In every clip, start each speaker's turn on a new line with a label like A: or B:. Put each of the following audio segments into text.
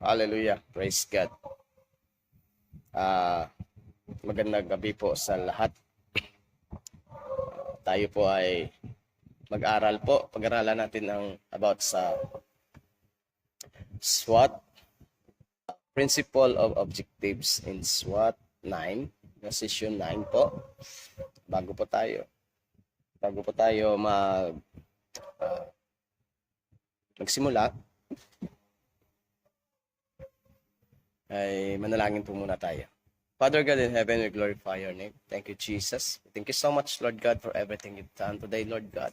A: Hallelujah. Praise God. Magandang gabi po sa lahat. Tayo po ay mag-aral po. Pag-aralan natin ang about sa SWOT, Principle of Objectives in SWOT 9, Session 9 po. Bago po tayo magsimula, ay manalangin po muna tayo. Father God in heaven, we glorify your name. Thank you, Jesus. Thank you so much, Lord God, for everything you've done today, Lord God.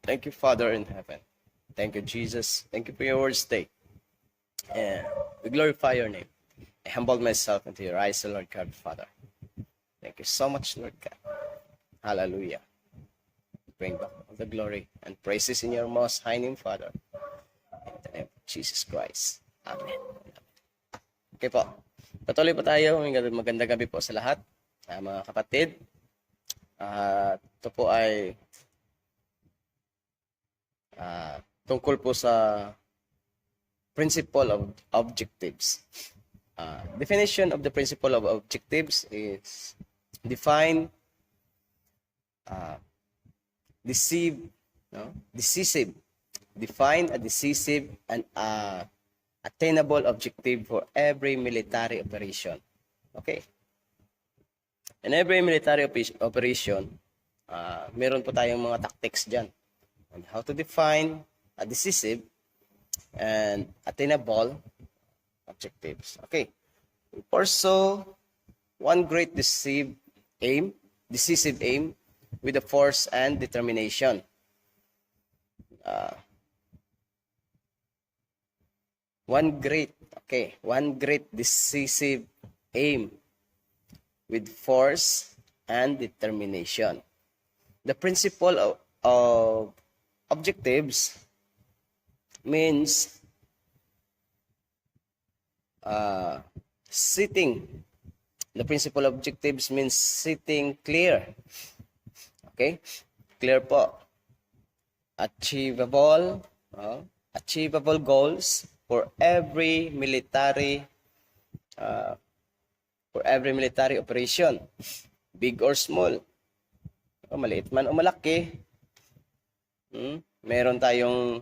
A: Thank you, Father in heaven. Thank you, Jesus. Thank you for your words today. And we glorify your name. I humble myself into your eyes, Lord God, Father. Thank you so much, Lord God. Hallelujah. Bring back all the glory and praises in your most high name, Father. In the name of Jesus Christ. Amen. Okay po. Patuloy po tayo. Magandang gabi po sa lahat, mga kapatid. Ito po ay tungkol po sa principle of objectives. Definition of the principle of objectives is define, decisive. Define a decisive and attainable objective for every military operation. Okay. In every military operation, meron po tayong mga tactics dyan on how to define a decisive and attainable objectives. Okay. We pursue one great decisive aim with the force and determination. One great decisive aim with force and determination. The principle of objectives means sitting. The principle of objectives means sitting clear. Okay? Clear po. Achievable goals for every military operation, big or small, maliit man o malaki. Meron tayong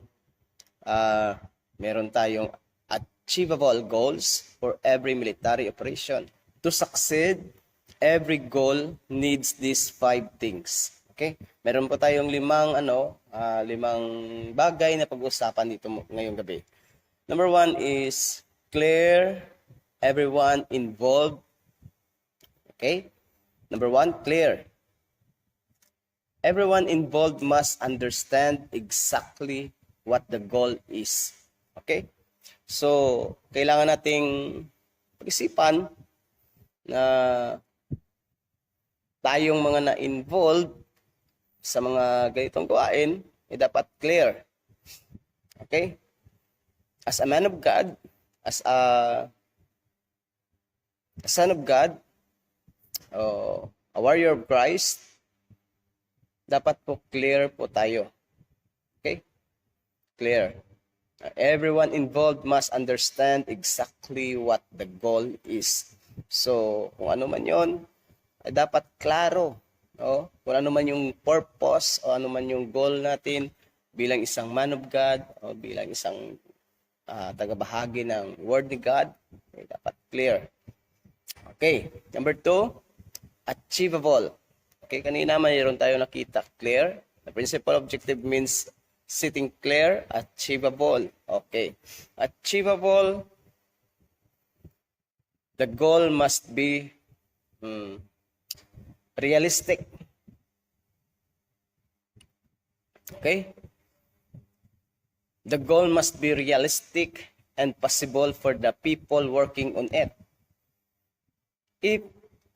A: achievable goals for every military operation. To succeed, every goal needs these 5 things. Okay? Meron po tayong limang bagay na pag-usapan dito ngayong gabi. Number 1 is clear everyone involved. Okay? Number 1, clear. Everyone involved must understand exactly what the goal is. Okay? So, kailangan nating pag-isipan na tayong mga na-involved sa mga ganitong gawain ay dapat clear. Okay? As a man of God, as a son of God, a warrior of Christ, dapat po clear po tayo. Okay? Clear. Everyone involved must understand exactly what the goal is. So, kung ano man yon, ay dapat klaro. No? Kung ano man yung purpose o ano man yung goal natin bilang isang man of God o bilang isang tagabahagi ng Word ni God, ay dapat clear. Okay. Number 2, achievable. Okay, kanina mayroon tayo nakita, clear. The principal objective means sitting clear, achievable. Okay. Achievable, the goal must be realistic. Okay? The goal must be realistic and possible for the people working on it. If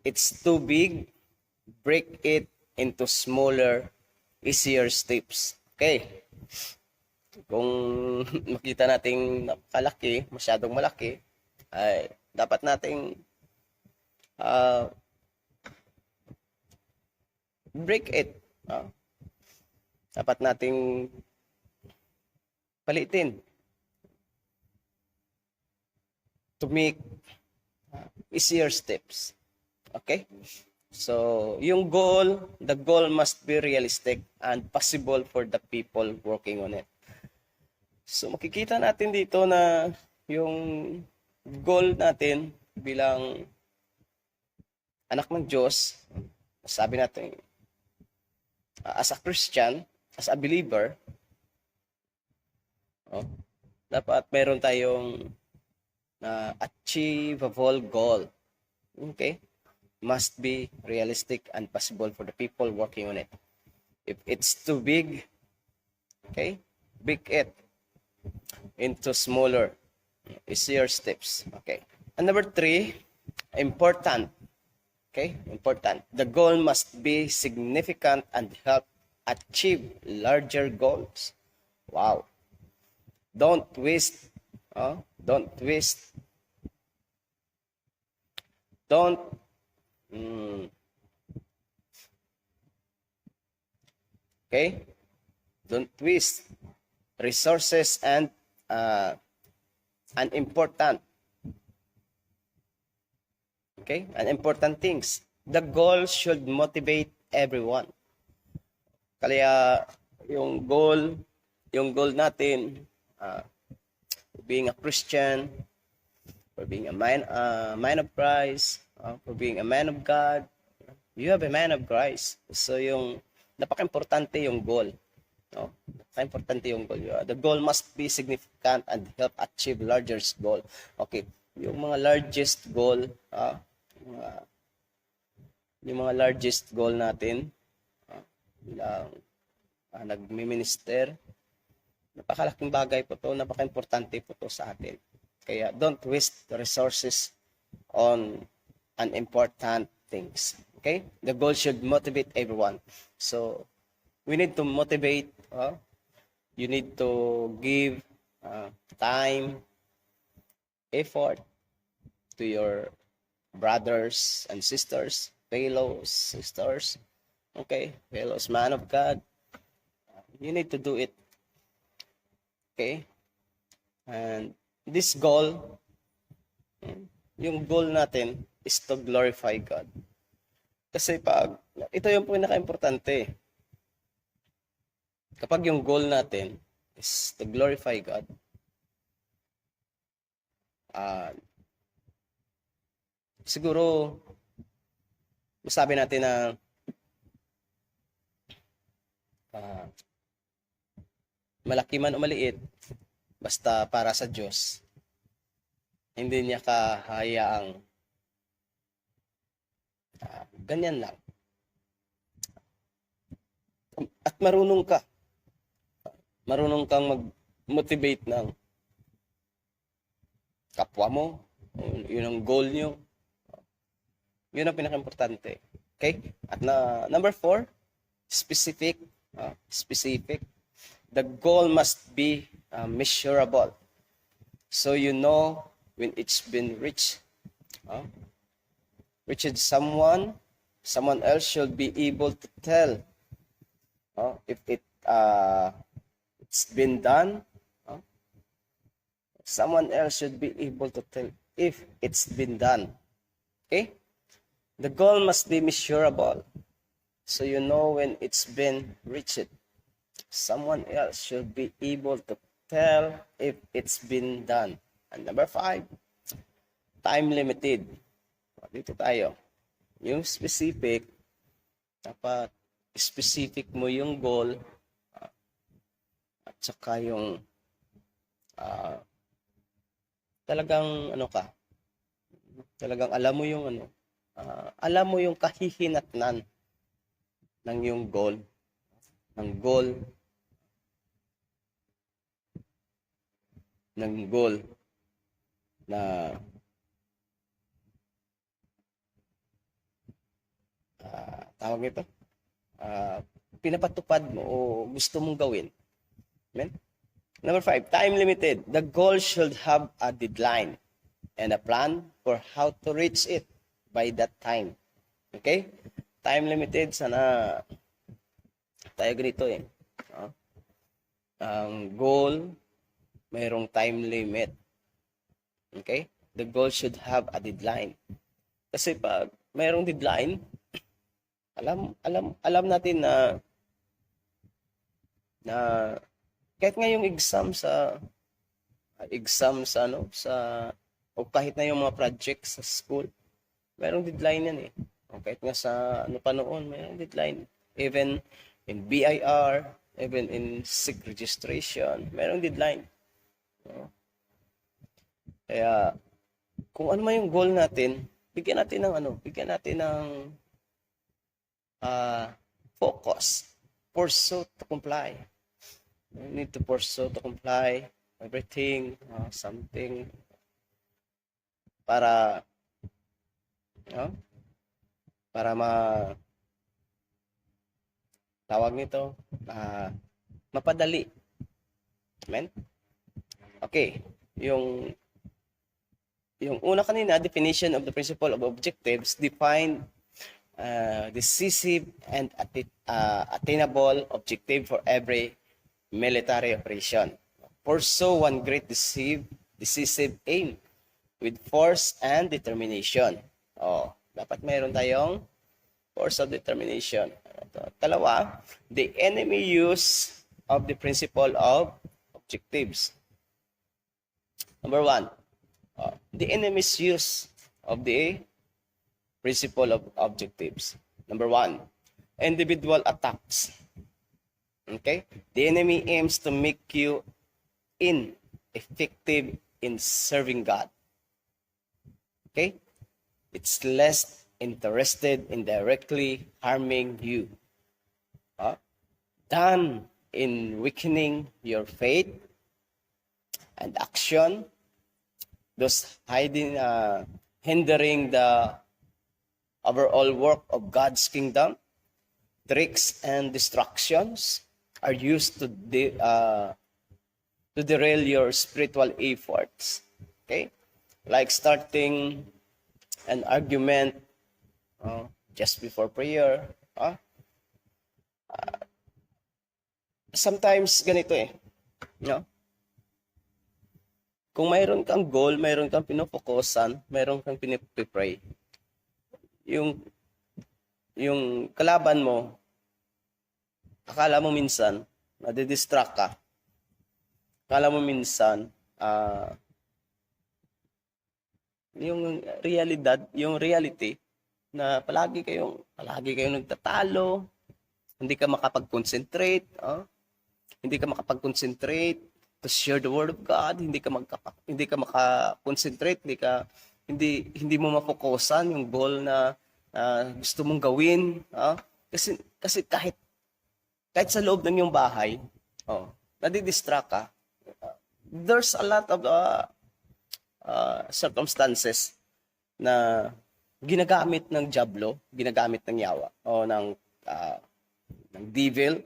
A: it's too big, break it into smaller, easier steps. Okay? Kung makita nating napakalaki, masyadong malaki, ay dapat nating break it. Dapat nating palitin. to make easier steps. Okay? So, yung the goal must be realistic and possible for the people working on it. So, makikita natin dito na yung goal natin bilang anak ng Diyos, sabi natin, as a Christian, as a believer, dapat meron tayong achievable goal. Okay? Must be realistic and possible for the people working on it. If it's too big, okay, break it into smaller, easier steps. Okay. And number 3, important. Okay, important. The goal must be significant and help achieve larger goals. Wow. Don't waste. Don't okay, don't waste resources and important things. The goal should motivate everyone. Kaya yung goal natin, being a Christian, for being a man of Christ, for being a man of God, you have a man of Christ. So yung napaka-importante yung goal. No? Napaka-importante yung goal. The goal must be significant and help achieve larger goal. Okay, yung mga largest goal, yung mga largest goal natin, bilang nagmi-minister, napakalaking bagay po to, napaka-importante po to sa atin. Kaya don't waste resources on unimportant things. Okay? The goal should motivate everyone. So, we need to motivate. You need to give time, effort to your brothers and sisters, fellow sisters, okay, fellows man of God. You need to do it. Okay? And this goal, yung goal natin is to glorify God. Kasi ito yung pinaka-importante. Kapag yung goal natin is to glorify God, siguro, masabi natin na malaki man o maliit, basta para sa Diyos, hindi niya kahayaang ganyan lang. At marunong kang mag-motivate ng kapwa mo, yun ang goal nyo. Yun ang pinaka-importante. Okay? At number 4, specific. The goal must be measurable. So you know when it's been reached. Someone else should be able to tell if it's been done. Someone else should be able to tell if it's been done. Okay? The goal must be measurable. So you know when it's been reached. Someone else should be able to tell if it's been done. And number 5, time limited. Dito tayo. Yung specific, dapat specific mo yung goal at saka yung talagang talagang alam mo yung alam mo yung kahihinatnan ng yung goal, ng goal na tawag nito, pinapatupad mo o gusto mong gawin. Amen? Number 5, time limited. The goal should have a deadline and a plan for how to reach it by that time. Okay? Time limited, sana tayo ganito eh. Ang goal, mayroong time limit. Okay? the goal should have a deadline. Kasi pag mayroong deadline, alam natin na kahit nga yung exam sa o kahit na yung mga project sa school, mayroong deadline yan eh. O kahit nga sa pa noon, mayroong deadline. Even in BIR, even in SIG registration, mayroong deadline. Kaya kung ano man yung goal natin, bigyan natin ng focus, pursue to comply. You need to pursue to comply everything, something para tawag nito, mapadali. Amen? Okay, yung una kanina, definition of the principle of objectives define decisive and attainable objective for every military operation. Pursue one great decisive aim with force and determination. Dapat mayroon tayong force of determination. Dalawa, the enemy use of the principle of objectives. Number 1, the enemy's use of the principle of objectives. Number 1, individual attacks. Okay? The enemy aims to make you ineffective in serving God. Okay? It's less interested in directly harming you than in weakening your faith and action, thus hindering the overall work of God's kingdom. Tricks and distractions are used to derail your spiritual efforts. Okay? Like starting an argument just before prayer. Sometimes ganito kung mayroon kang goal, mayroon kang pinofokusan, mayroon kang pinipray, yung kalaban mo, akala mo minsan nadidistract ka. Akala mo minsan yung reality na palagi kayong nagtatalo, hindi ka makapag-concentrate, hindi ka makapag-concentrate to share the word of God, hindi ka maka-concentrate, hindi mo mafokusan yung goal na gusto mong gawin, kasi kahit sa loob ng iyong bahay, nadidistract ka. There's a lot of circumstances na ginagamit ng diablo, ginagamit ng yawa o ng devil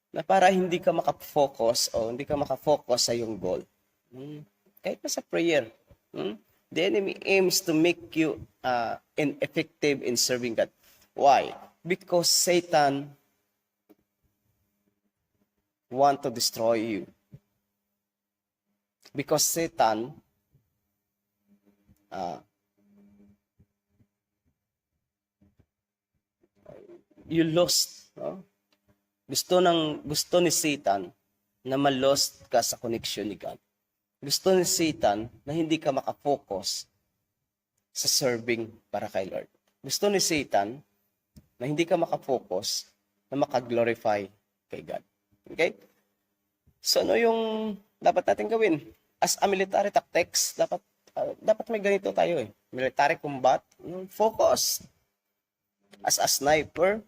A: na para hindi ka makafocus o hindi ka makafocus sa iyong goal. Kahit pa sa prayer. The enemy aims to make you ineffective in serving God. Why? Because Satan want to destroy you. Because Satan you lost. Gusto ni Satan na ma-lost ka sa connection ni God. Gusto ni Satan na hindi ka makafocus sa serving para kay Lord. Gusto ni Satan na hindi ka makafocus na makaglorify kay God. Okay? So ano yung dapat natin gawin? As a military tactics, dapat may ganito tayo Military combat, focus. As a sniper,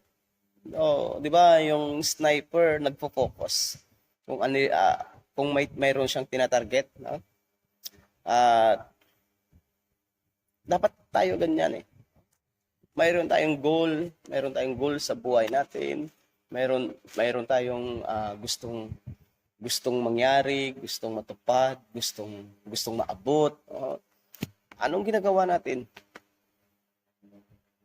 A: di ba yung sniper nagfo-focus kung mayroon siyang tinatarget, dapat tayo ganyan mayroon tayong goal sa buhay natin, mayroon tayong gustong mangyari, gustong matupad, gustong maabot. Anong ginagawa natin?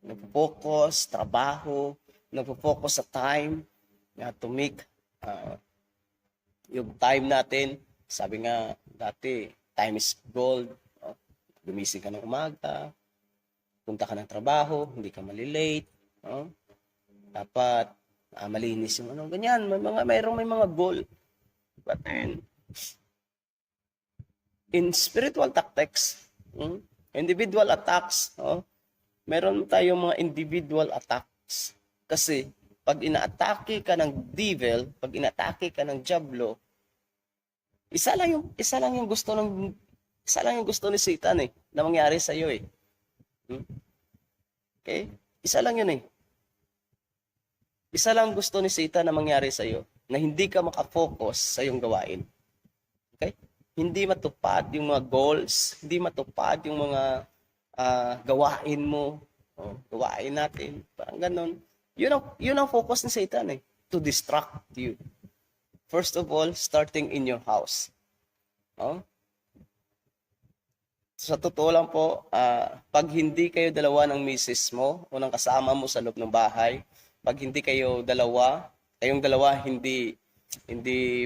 A: Nagpo-focus, trabaho, nagpo-focus sa time to make yung time natin. Sabi nga dati, time is gold. Gumising ka ng umaga, punta ka ng trabaho, hindi ka malilate, no? Dapat malinis yung ano, ganyan, may mga goal. But then, in spiritual tactics, individual attacks, no? Meron tayong mga individual attacks. Kasi, pag inaatake ka ng devil, pag inaatake ka ng diablo, isa lang yung gusto ni Satan na mangyari sa iyo eh. Okay? Isa lang yun eh. Isa lang gusto ni Satan na mangyari sa iyo, na hindi ka makafocus sa iyong gawain. Okay? Hindi matupad yung mga goals, hindi matupad yung mga gawain mo, gawain natin, parang ganun. Yun ang focus ni Satan to distract you. First of all, starting in your house. Sa totoo lang po, pag hindi kayo dalawa ng misis mo o ng kasama mo sa loob ng bahay, pag hindi kayo kayong dalawa hindi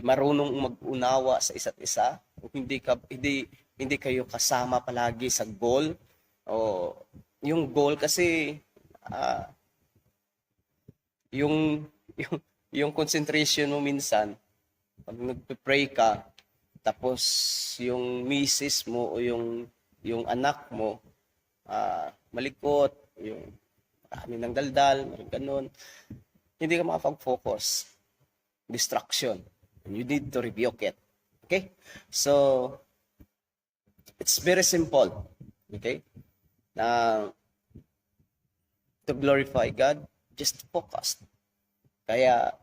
A: marunong mag-unawa sa isa't isa, o hindi kayo kasama palagi sa goal, o yung goal kasi yung concentration mo minsan pag nagpe-pray ka, tapos yung misis mo o yung anak mo malikot, yung marami ng daldal, ganun, hindi ka makapag-focus. Distraction. You need to rebuke it. Okay? So, it's very simple. Okay? To glorify God, just focus. Kaya,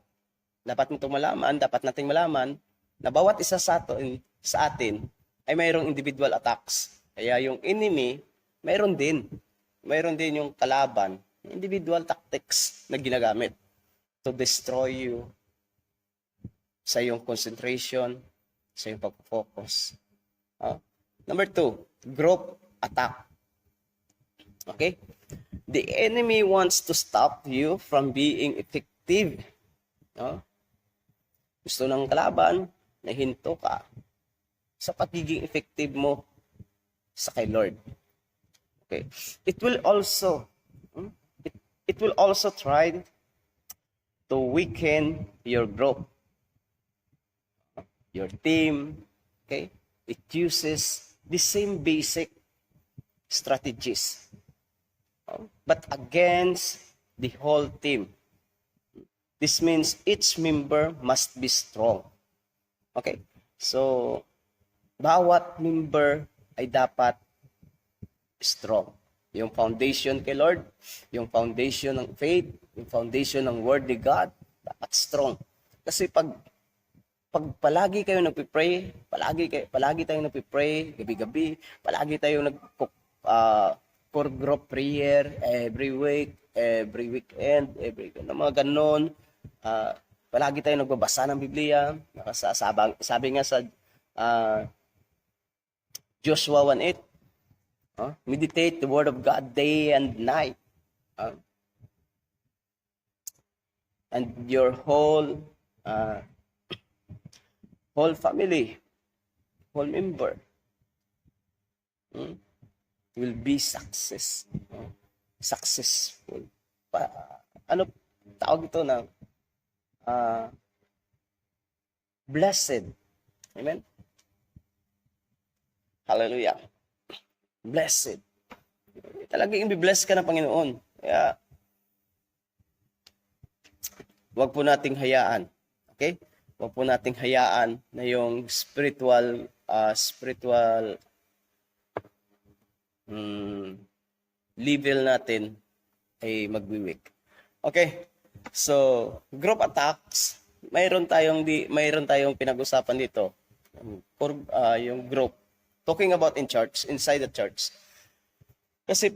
A: dapat nating malaman na bawat isa sa atin ay mayroong individual attacks. Kaya yung enemy, mayroon din yung kalaban, individual tactics na ginagamit to destroy you sa iyong concentration, sa iyong pag-focus. Number 2, group attack. Okay? The enemy wants to stop you from being effective. Gusto ng kalaban na hinto ka sa pagiging effective mo sa kay Lord. Okay. It will also try to weaken your group, your team. Okay. It uses the same basic strategies, but against the whole team. This means each member must be strong. Okay? So, bawat member ay dapat strong. Yung foundation kay Lord, yung foundation ng faith, yung foundation ng Word ni God, dapat strong. Kasi pag palagi kayo nagpipray, palagi tayong nagpipray, gabi-gabi, palagi tayong core group prayer every week, every weekend, mga ganon. Palagi tayong nagbabasa ng Biblia. Sabi nga sa Joshua 1:8, meditate the word of God day and night. And your whole family, whole member will be successful. Ano tawag ito na blessed. Amen? Hallelujah. Blessed. Talagang i-bless ka ng Panginoon. Kaya, wag po nating hayaan. Okay? Wag po nating hayaan na yung spiritual level natin ay magwiwik. Okay? So, group attacks, mayroon tayong pinag-usapan dito. Yung group. Talking about inside the church. Kasi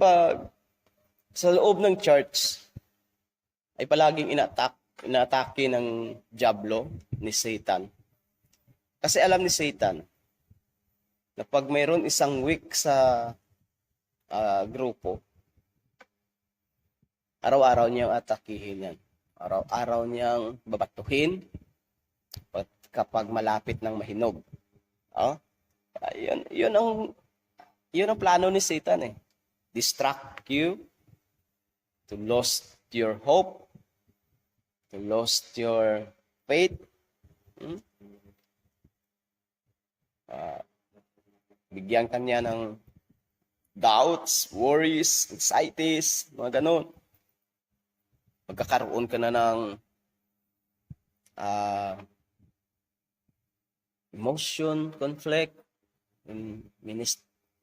A: sa loob ng church ay palaging inaatake ng diablo, ni Satan. Kasi alam ni Satan na pag mayroon isang weak sa grupo, araw-araw niyang atakihin yan. Araw-araw niyang babatuhin kapag malapit ng mahinog. Yun ang Yun ang plano ni Satan eh. Distract you, to lost your hope, to lost your faith. Bigyan kanya ng doubts, worries, anxieties, mga ganun. Magkakaroon ka na ng emotion, conflict,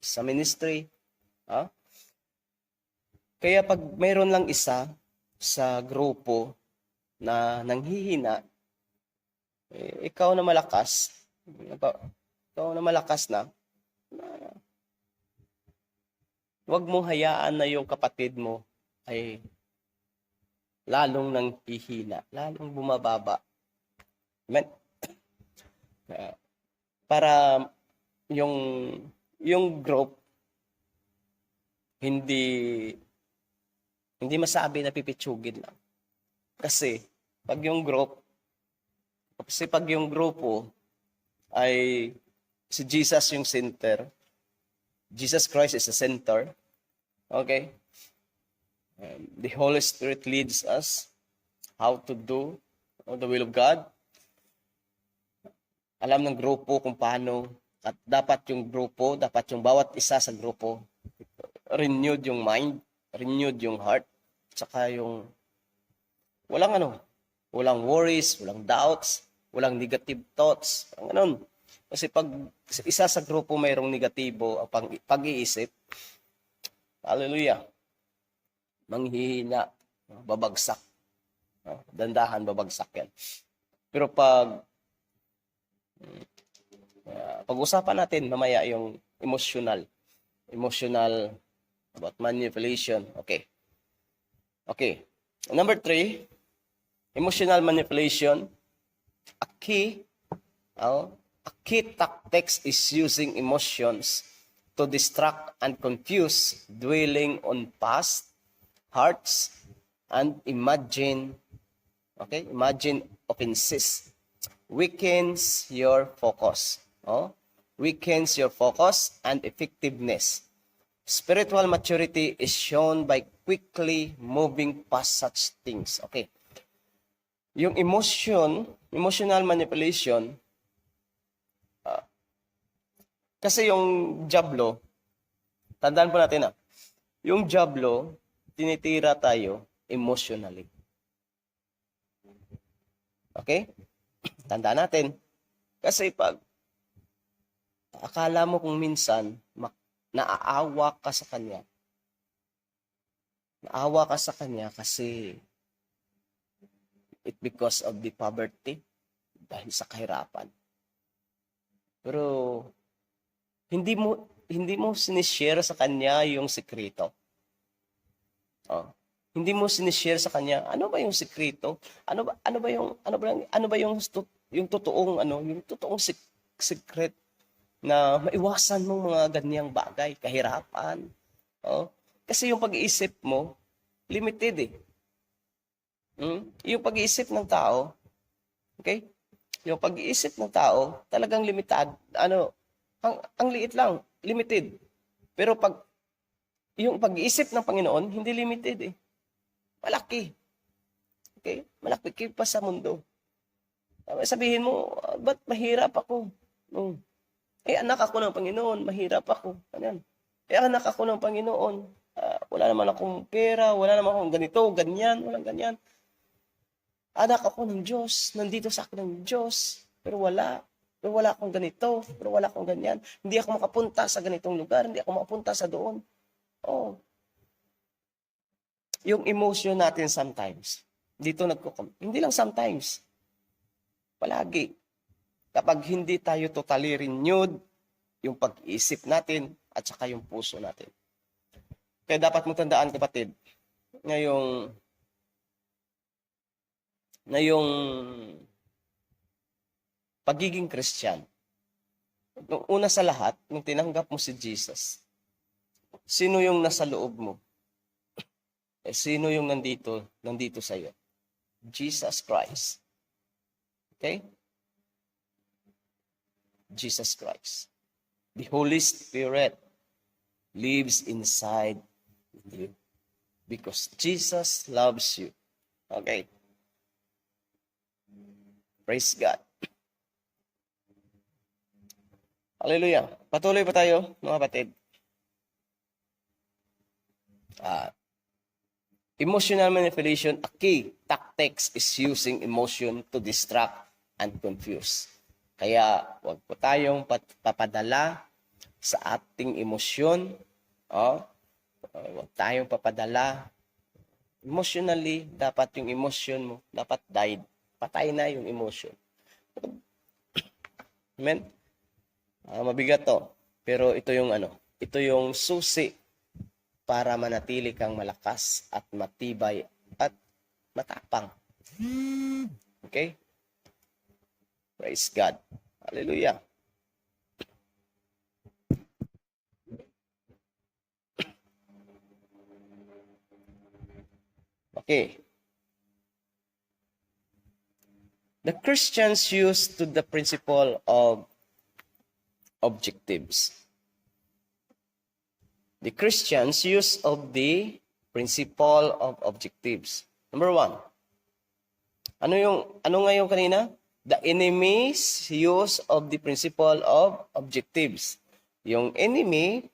A: sa ministry. Kaya pag mayroon lang isa sa grupo na nanghihina, ikaw na malakas na, huwag mong hayaan na yung kapatid mo ay lalong nanghihina, lalong bumababa. Amen? Para yung group hindi masabi na pipitsugin lang. Kasi pag yung grupo ay si Jesus yung center, Jesus Christ is the center, okay? The Holy Spirit leads us how to do the will of God. Alam ng grupo kung paano, at dapat yung bawat isa sa grupo, renewed yung mind, renewed yung heart, tsaka yung walang worries, walang doubts, walang negative thoughts, ganun. Kasi pag isa sa grupo mayroong negatibo ang pag-iisip, hallelujah, manghihina, babagsak. Dandahan, babagsak yan. Pero pag-usapan natin mamaya yung emotional about manipulation. Okay. Number 3, emotional manipulation. A key tactics is using emotions to distract and confuse, dwelling on past hurts and imagine offenses. Weakens your focus. Weakens your focus and effectiveness. Spiritual maturity is shown by quickly moving past such things. Okay. Yung emotional manipulation, kasi yung diablo, tandaan po natin yung diablo, tinitira tayo emotionally. Okay? Tandaan natin. Kasi pag akala mo kung minsan naawa ka sa kanya. Naawa ka sa kanya kasi because of the poverty, dahil sa kahirapan. Pero hindi mo sinishare sa kanya yung sekreto. Hindi mo sinishare sa kanya ano ba yung sekreto? Ano ba yung totoong secret na maiwasan mong mga ganyang bagay, kahirapan. Kasi yung pag-iisip mo limited eh. Yung pag-iisip ng tao, okay? Yung pag-iisip ng tao talagang limitado. Ang liit lang, limited. Pero yung pag-iisip ng Panginoon hindi limited eh. Malaki. Okay? Malaki pa sa mundo. Sabihin mo, ba't mahirap ako? Anak ako ng Panginoon, mahirap ako. Ganyan. Anak ako ng Panginoon, wala naman akong pera, wala naman akong ganito, ganyan, walang ganyan. Anak ako ng Diyos, nandito sa akin ng Diyos, pero wala akong ganito, pero wala akong ganyan. Hindi ako makapunta sa ganitong lugar, hindi ako makapunta sa doon. Yung emotion natin sometimes, hindi lang sometimes, palagi. Kapag hindi tayo totally renewed, yung pag-iisip natin at saka yung puso natin. Kaya dapat mo tandaan, kapatid, na yung pagiging Christian. Nung una sa lahat, nung tinanggap mo si Jesus, sino yung nasa loob mo? Sino yung nandito sa iyo? Jesus Christ. Okay? Jesus Christ. The Holy Spirit. lives inside you. Because Jesus loves you. Okay? Praise God. Hallelujah. Patuloy pa tayo, mga kapatid. Emotional manipulation, a key tactics is using emotion to distract and confuse. Kaya huwag po tayong papadala sa ating emosyon. Huwag tayong papadala. Emotionally, dapat yung emotion mo, dapat died. Patay na yung emotion. Amen? Mabigat to. Pero ito yung susi para manatili kang malakas at matibay at matapang. Okay? Praise God. Hallelujah. Okay. The Christians used to the principle of objectives. The Christians use of the principle of objectives. Number 1. Ano ngayon kanina? The enemy's use of the principle of objectives. Yung enemy,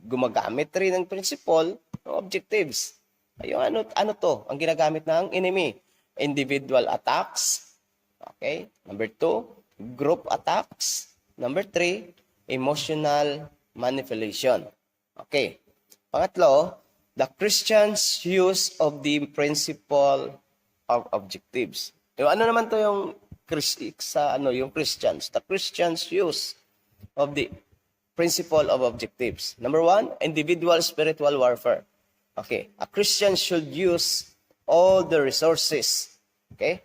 A: gumagamit rin ng principle of objectives. Ayun, ano to? Ang ginagamit ng enemy. Individual attacks. Okay? Number 2, group attacks. Number 3, emotional manipulation. Okay. Pangatlo, the Christians' use of the principle of objectives. Ano naman to yung yung Christians? The Christians' use of the principle of objectives. Number 1, individual spiritual warfare. Okay. A Christian should use all the resources. Okay?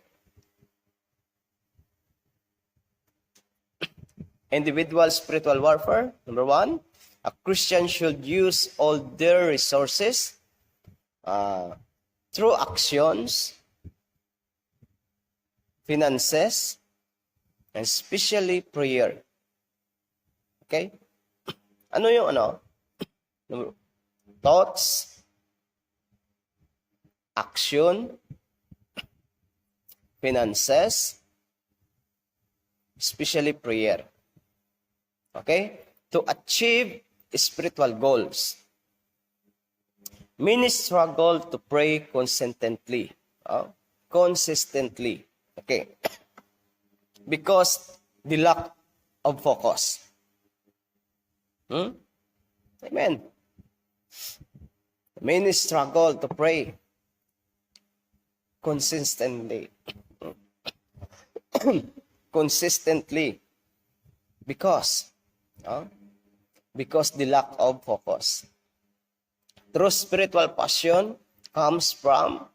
A: Individual spiritual warfare. Number 1, a Christian should use all their resources through actions, finances, and especially prayer. Okay? Ano yung thoughts, action, finances, especially prayer. Okay? To achieve spiritual goals. Many struggle to pray consistently. Consistently. Okay. Because the lack of focus. Amen. Many struggle to pray consistently. Consistently. Because the lack of focus. True spiritual passion comes from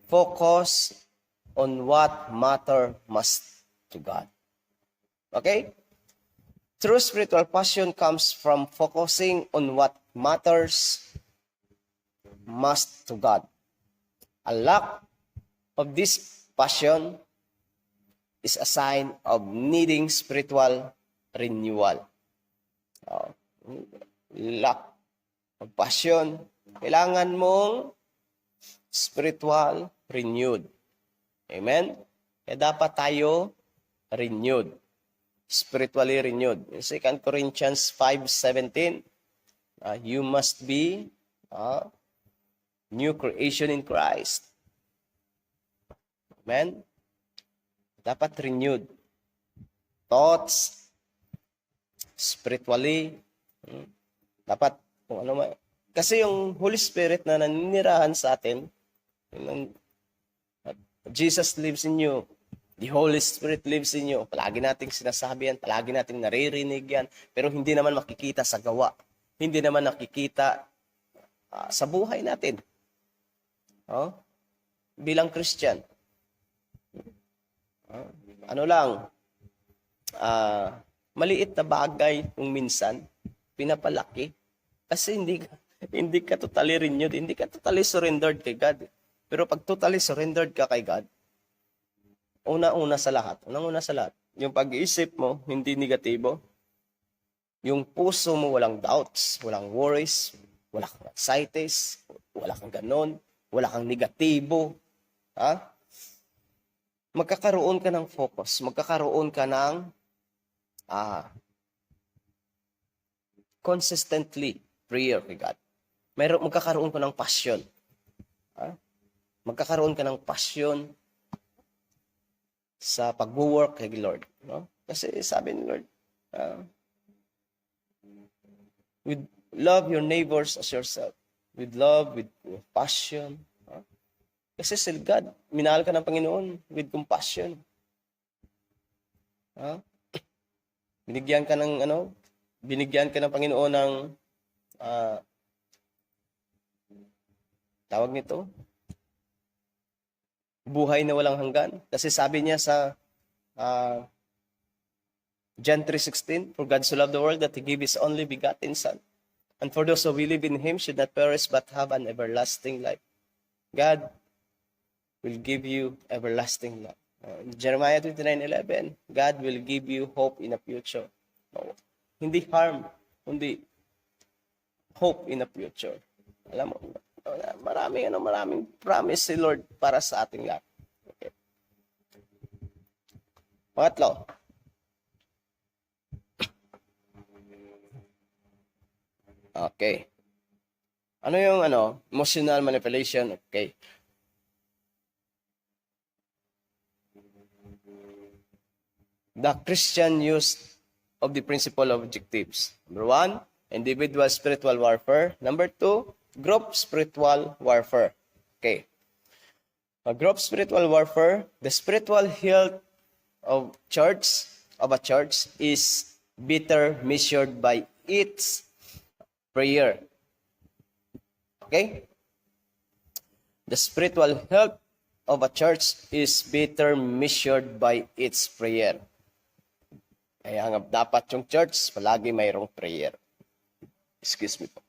A: focus on what matters most to God. Okay? True spiritual passion comes from focusing on what matters most to God. A lack of this passion is a sign of needing spiritual renewal. Lack of passion, kailangan mong spiritual renewed. Amen? Kaya dapat tayo renewed. Spiritually renewed. In 2 Corinthians 5:17, you must be new creation in Christ. Amen? Dapat renewed. Thoughts, spiritually, dapat kung ano kasi yung Holy Spirit na naninirahan sa atin, Jesus lives in you, the Holy Spirit lives in you. Palagi nating sinasabi yan, palagi nating naririnig yan, pero hindi naman makikita sa gawa. Hindi naman nakikita sa buhay natin. Bilang Christian. Maliit na bagay kung minsan pinapalaki kasi hindi ka totally renewed, hindi ka totally surrendered kay God. Pero pag totally surrendered ka kay God, unang-una sa lahat, yung pag-iisip mo hindi negatibo, Yung puso mo walang doubts, walang worries, wala kang anxieties, wala kang ganon, wala kang negatibo. Ha? Magkakaroon ka ng focus, magkakaroon ka ng consistently prayer kay God. Magkakaroon ka ng passion. Ha? Magkakaroon ka ng passion sa pag-work kay Lord. No? Kasi sabi ni Lord, with love your neighbors as yourself. With love, with passion. No? Kasi si God, minahal ka ng Panginoon with compassion. Binigyan ka ng Panginoon ng tawag nito, buhay na walang hanggan. Kasi sabi niya sa John 3:16, for God so loved the world that He gave His only begotten Son. And for those who believe in Him should not perish but have an everlasting life. God will give you everlasting life. Jeremiah 29:11, God will give you hope in the future. No, hindi harm, kundi hope in the future. Alam mo, maraming promise si Lord para sa ating lahat. Okay. Pangatlo, okay. Ano yung emotional manipulation? Okay. The Christian use of the principle of objectives. Number 1, individual spiritual warfare. Number 2, group spiritual warfare. Okay. Group spiritual warfare, the spiritual health of a church is better measured by its prayer. Okay? The spiritual health of a church is better measured by its prayer. Kaya nga dapat yung church palagi mayroong prayer. Excuse me po.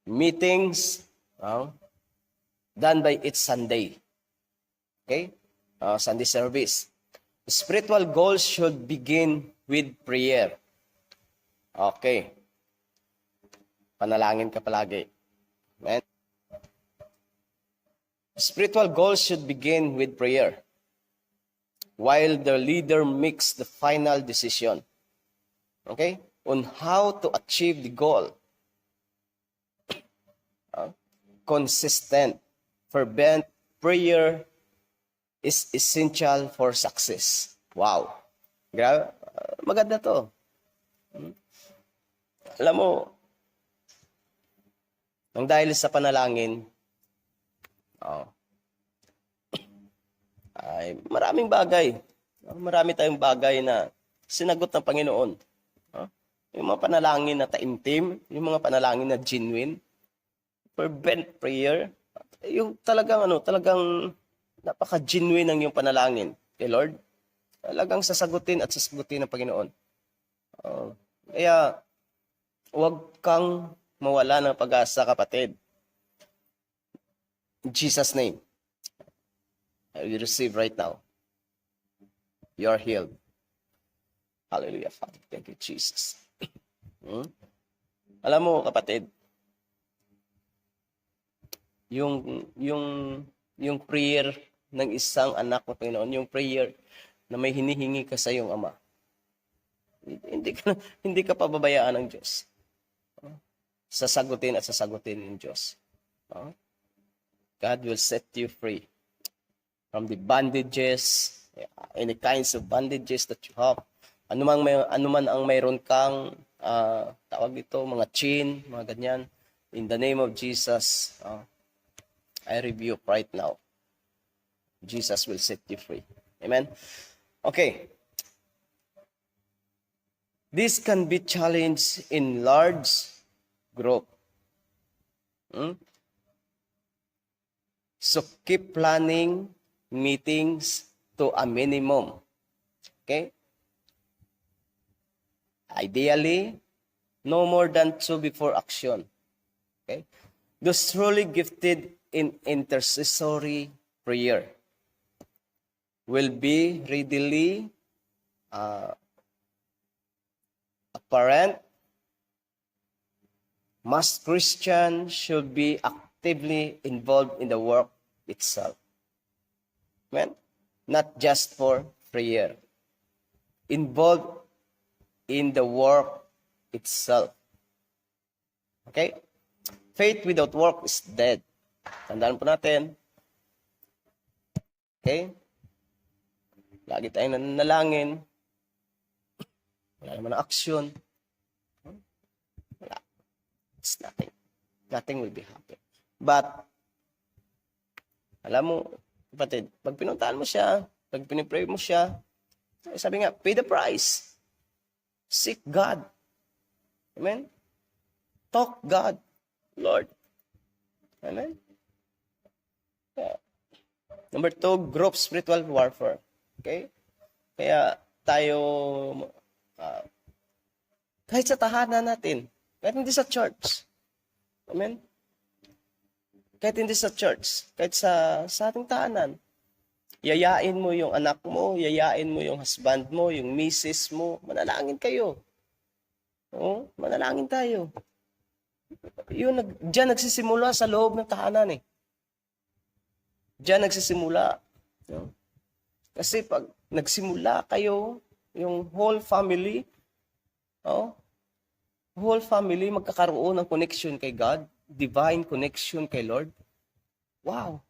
A: Meetings done by each Sunday. Okay? Sunday service. The spiritual goals should begin with prayer. Okay. Panalangin ka palagi. Amen? Spiritual goals should begin with prayer, while the leader makes the final decision, okay, on how to achieve the goal. Consistent, fervent prayer is essential for success. Wow. Grabe, maganda to. Alam mo, nang dahil sa panalangin, ay maraming bagay. Marami tayong bagay na sinagot ng Panginoon. Yung mga panalangin na taimtim, yung mga panalangin na genuine, fervent prayer, yung talagang napaka-genuine ng yung panalangin kay Lord. Talagang sasagutin ng Panginoon. Kaya, huwag kang mawala ng pag-asa, kapatid. In Jesus' name, you receive right now. You are healed. Hallelujah, Father. Thank you, Jesus. Alam mo, kapatid, yung prayer ng isang anak ng Panginoon, yung prayer na may hinihingi ka sa iyong ama, hindi ka pababayaan ng Diyos. Sasagutin ng Diyos. God will set you free from the bondages, any kinds of bondages that you have. Anuman ang mayroon kang tawag dito, mga chain, mga ganyan. In the name of Jesus, I rebuke right now. Jesus will set you free. Amen? Okay. This can be challenged in large group. So keep planning meetings to a minimum. Okay? Ideally, no more than 2 before action. Okay? Those truly gifted in intercessory prayer will be readily parent, most Christian should be actively involved in the work itself. Amen? Not just for prayer. Involved in the work itself. Okay? Faith without work is dead. Tandaan po natin. Okay? Lagi tayong nananalangin. Wala naman ang aksyon. Wala. It's nothing. Nothing will be happen. But, alam mo, kapatid, pag pinuntahan mo siya, pag pinipray mo siya, sabi nga, pay the price. Seek God. Amen? Talk God. Lord. Amen? Yeah. Number 2, group spiritual warfare. Okay? Kaya tayo, kahit sa tahanan natin, kahit hindi sa church. Amen? Kahit hindi sa church, kahit sa ating tahanan, yayain mo yung anak mo, yayain mo yung husband mo, yung misis mo, manalangin kayo. Oo? Manalangin tayo. Diyan nagsisimula sa loob ng tahanan eh. Diyan nagsisimula. No? Kasi pag nagsimula kayo, yung whole family, whole family magkakaroon ng connection kay God, divine connection kay Lord. Wow!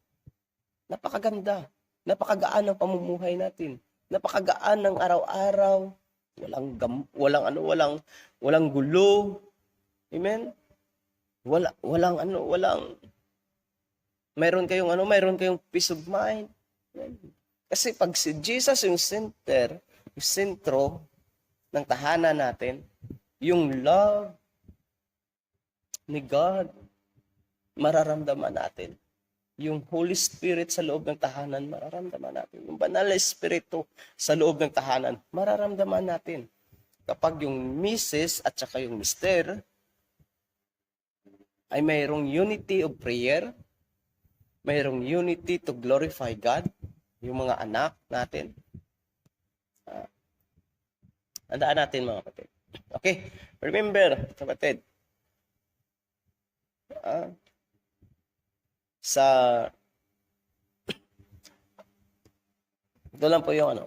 A: Napakaganda. Napakagaan ng pamumuhay natin. Napakagaan ng araw-araw. Walang gulo. Amen? Mayroon kayong peace of mind. Amen? Kasi pag si Jesus yung sentro ng tahanan natin, yung love ni God, mararamdaman natin. Yung Holy Spirit sa loob ng tahanan, mararamdaman natin. Yung Banal na Espiritu sa loob ng tahanan, mararamdaman natin. Kapag yung Mrs. at saka yung Mr. ay mayroong unity of prayer, mayroong unity to glorify God, yung mga anak natin. Andaan natin mga kapatid. Okay, remember, kapatid, ito lang po yung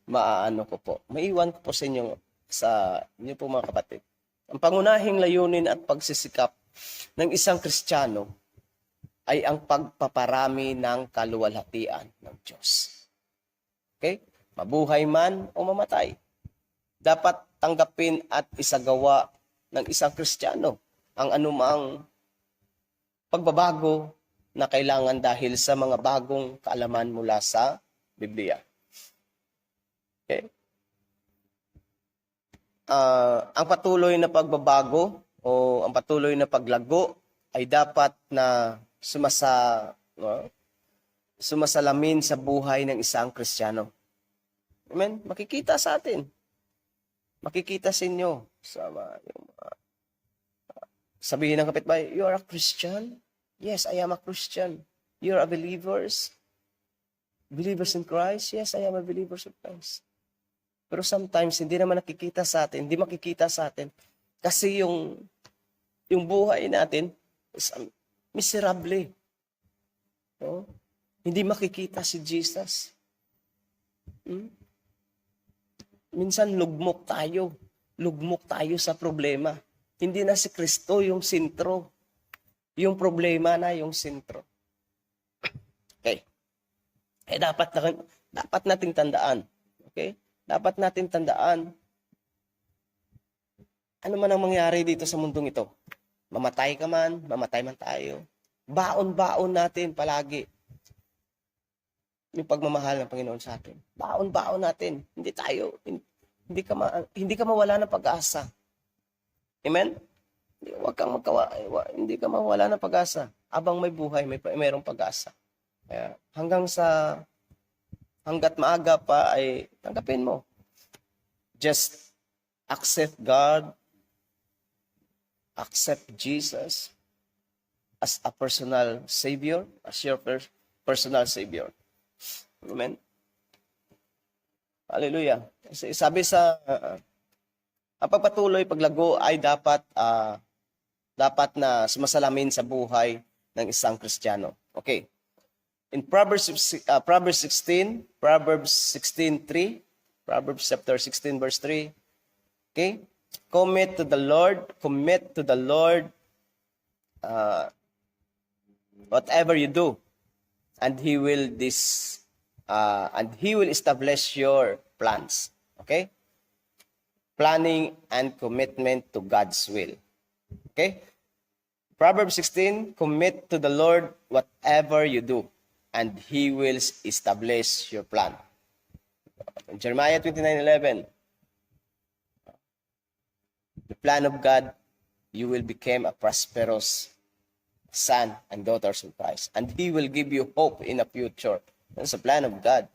A: maiwan ko po sa inyo po mga kapatid. Ang pangunahing layunin at pagsisikap ng isang Kristiyano ay ang pagpaparami ng kaluwalhatian ng Diyos. Okay? Mabuhay man o mamatay. Dapat tanggapin at isagawa ng isang Kristiyano ang anumang pagbabago na kailangan dahil sa mga bagong kaalaman mula sa Biblia. Okay? Ang patuloy na pagbabago o ang patuloy na paglago ay dapat na sumasalamin sa buhay ng isang Kristiyano. Amen? Makikita sa atin. Makikita sa inyo. Sabihin ng kapitbahay, you are a Christian? Yes, I am a Christian. You are a believers? Believers in Christ? Yes, I am a believer in Christ. Pero sometimes, hindi naman nakikita sa atin. Hindi makikita sa atin. Kasi yung buhay natin is miserable. No? Hindi makikita si Jesus. Minsan lugmok tayo. Lugmok tayo sa problema. Hindi na si Kristo yung sentro. Yung problema na yung sentro. Okay. Dapat nating tandaan. Okay? Dapat natin tandaan. Ano man ang mangyari dito sa mundong ito? Mamatay ka man, mamatay man tayo. Baon-baon natin palagi yung pagmamahal ng Panginoon sa atin. Baon-baon natin. Hindi ka mawala ng pag-asa. Amen? Hindi ka mawala ng pag-asa. Abang may buhay, mayroong pag-asa. Kaya hanggat maaga pa ay tanggapin mo. Just accept God, accept Jesus as a personal Savior, as your personal Savior. Amen? Hallelujah. Sabi sa ang pagpatuloy, paglago ay dapat na sumasalamin sa buhay ng isang Kristiyano. Okay. In Proverbs 16:3, Proverbs chapter 16 verse 3. Okay? Commit to the Lord whatever you do, and He will establish your plans. Okay? Planning and commitment to God's will. Okay? Proverbs 16, commit to the Lord whatever you do, and He will establish your plan. Jeremiah 29:11, the plan of God, you will become a prosperous son and daughters of Christ, and He will give you hope in the future. That's the plan of God.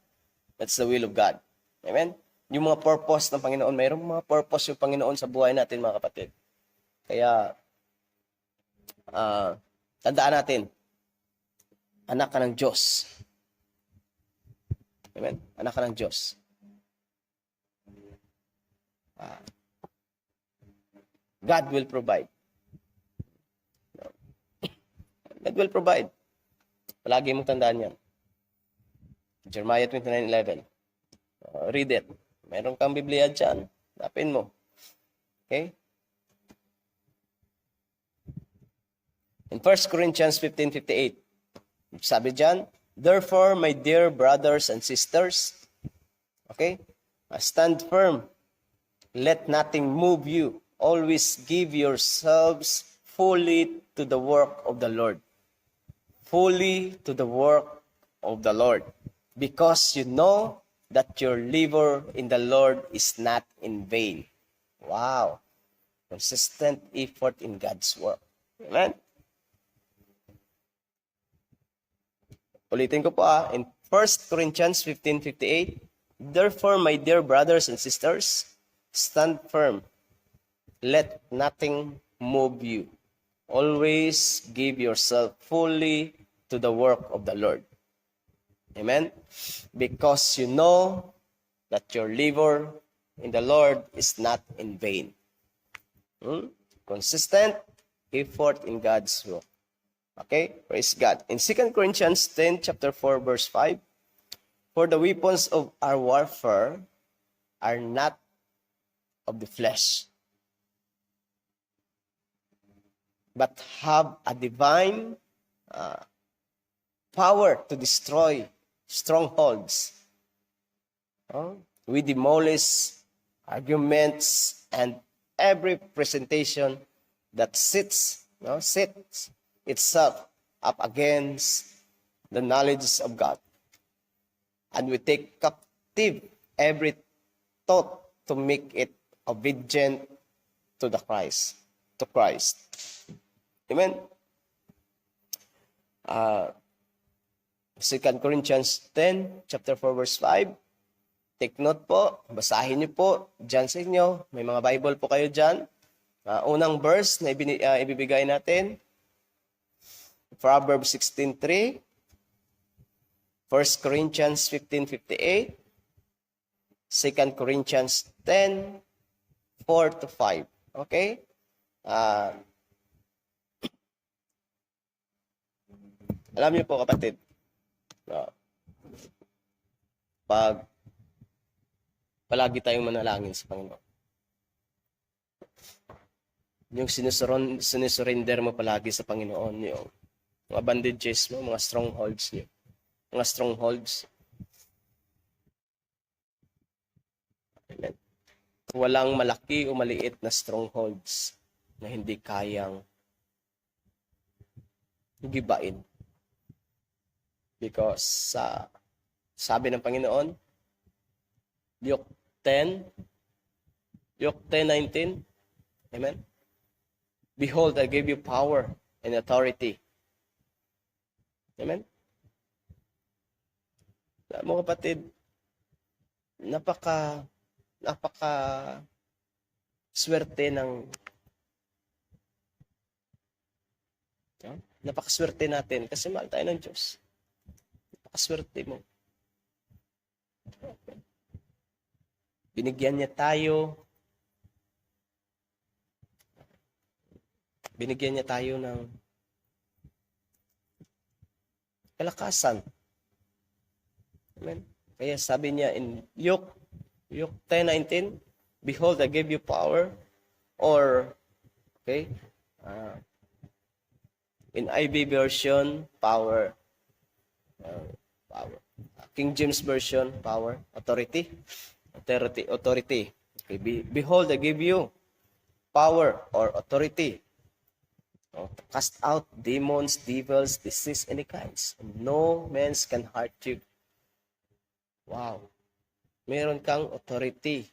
A: That's the will of God. Amen? Yung mga purpose ng Panginoon, mayroong mga purpose yung Panginoon sa buhay natin, mga kapatid. Kaya, tandaan natin, anak ka ng Diyos. Amen? Anak ka ng Diyos. God will provide. God will provide. Palagi mong tandaan yan. Jeremiah 29:11. Read it. Meron kang Biblia dyan. Hanapin mo. Okay? In 1 Corinthians 15:58, sabi dyan, therefore, my dear brothers and sisters, okay, stand firm. Let nothing move you. Always give yourselves fully to the work of the Lord. Fully to the work of the Lord. Because you know that your labor in the Lord is not in vain. Wow. Consistent effort in God's work. Amen? Ulitin ko po in 1 Corinthians 15:58, therefore, my dear brothers and sisters, stand firm. Let nothing move you. Always give yourself fully to the work of the Lord. Amen? Because you know that your labor in the Lord is not in vain. Consistent effort in God's work. Okay? Praise God. In 2 Corinthians 10, chapter 4, verse 5, for the weapons of our warfare are not of the flesh, but have a divine power to destroy strongholds. We demolish arguments and every presentation that sits itself up against the knowledge of God. And we take captive every thought to make it obedient to Christ. Amen. 2 Corinthians 10, chapter 4, verse 5. Take note po, basahin niyo po dyan sa inyo. May mga Bible po kayo dyan. Unang verse na ibibigay natin, Proverbs 16:3, 1 Corinthians 15:58, 2 Corinthians 10:4-5. Okay? Alam niyo po, kapatid, pag palagi tayong manalangin sa Panginoon, yung sinusurrender mo palagi sa Panginoon, yung mga bandages mo, mga strongholds niyo, mga strongholds. Amen. Walang malaki o maliit na strongholds na hindi kayang gibain. Because sabi ng Panginoon, Luke 10:19, amen? Behold, I give you power and authority. Amen? Mga kapatid, napaka swerte napakaswerte natin kasi mahal tayo ng Diyos. Napakaswerte mo. Binigyan niya tayo ng kalakasan. Amen. Kaya sabi niya in Luke 10:19, behold, I gave you power, or okay, in IB version, power. King James version, power, authority. Okay, behold, I give you power or authority to cast out demons, devils, disease, any kinds. No means can hurt you. Wow. Meron kang authority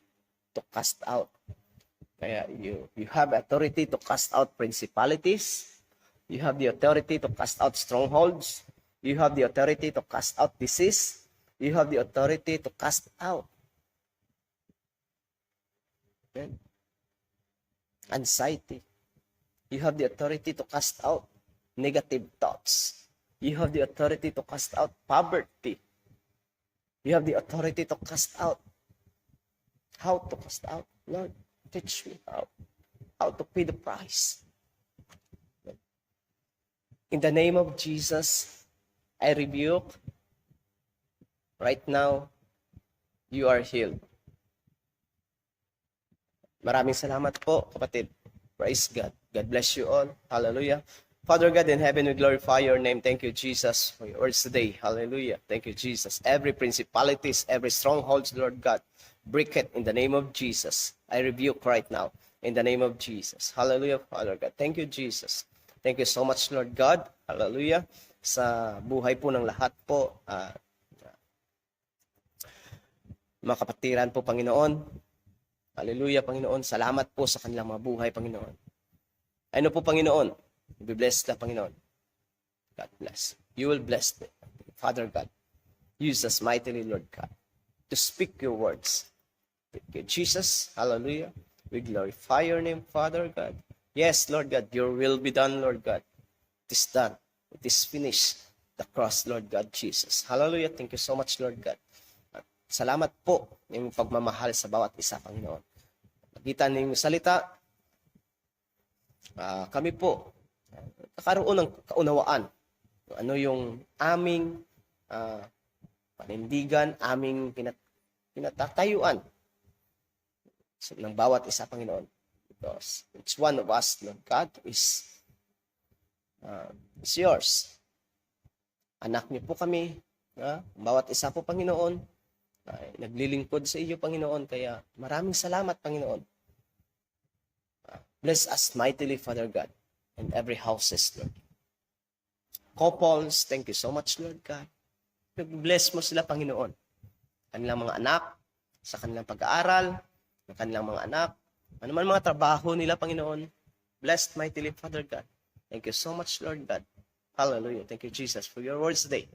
A: to cast out. Kaya you have authority to cast out principalities. You have the authority to cast out strongholds. You have the authority to cast out disease. You have the authority to cast out anxiety. You have the authority to cast out negative thoughts. You have the authority to cast out poverty. You have the authority to cast out. How to cast out? Lord, teach me how to pay the price. In the name of Jesus, I rebuke. Right now, you are healed. Maraming salamat po, kapatid. Praise God. God bless you all. Hallelujah. Father God in heaven, we glorify your name. Thank you, Jesus, for your words today. Hallelujah. Thank you, Jesus. Every principalities, every strongholds, Lord God, break it in the name of Jesus. I rebuke right now in the name of Jesus. Hallelujah, Father God. Thank you, Jesus. Thank you so much, Lord God. Hallelujah. Sa buhay po ng lahat po, mga kapatiran po, Panginoon. Hallelujah, Panginoon. Salamat po sa kanilang mga buhay, Panginoon. Ano po, Panginoon? Be blessed na, Panginoon. God bless. You will bless them. Father God, use us mightily, Lord God, to speak your words. Thank you, Jesus. Hallelujah. We glorify your name, Father God. Yes, Lord God, your will be done, Lord God. It is done. It is finished. The cross, Lord God, Jesus. Hallelujah. Thank you so much, Lord God. Salamat po yung pagmamahal sa bawat isa, Panginoon. Nakita ng salita, kami po kakaroon ng kaunawaan. Ano yung aming panindigan, aming pinatatayuan ng bawat isa, Panginoon. Because each one of us, Lord God, is yours. Anak niyo po kami. Bawat isa po, Panginoon, ay naglilingkod sa iyo, Panginoon. Kaya maraming salamat, Panginoon. Bless us mightily, Father God, and every houses, Lord. Couples, thank you so much, Lord God. Bless mo sila, Panginoon. Kanilang mga anak, sa kanilang pag-aaral, ng kanilang mga anak, ano man mga trabaho nila, Panginoon. Blessed mightily, Father God. Thank you so much, Lord God. Hallelujah. Thank you, Jesus, for your words today.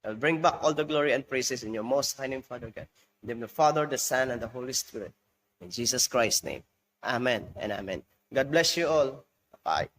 A: I'll bring back all the glory and praises in your most high name, Father God. In the name of the Father, the Son, and the Holy Spirit. In Jesus Christ's name. Amen and amen. God bless you all. Bye.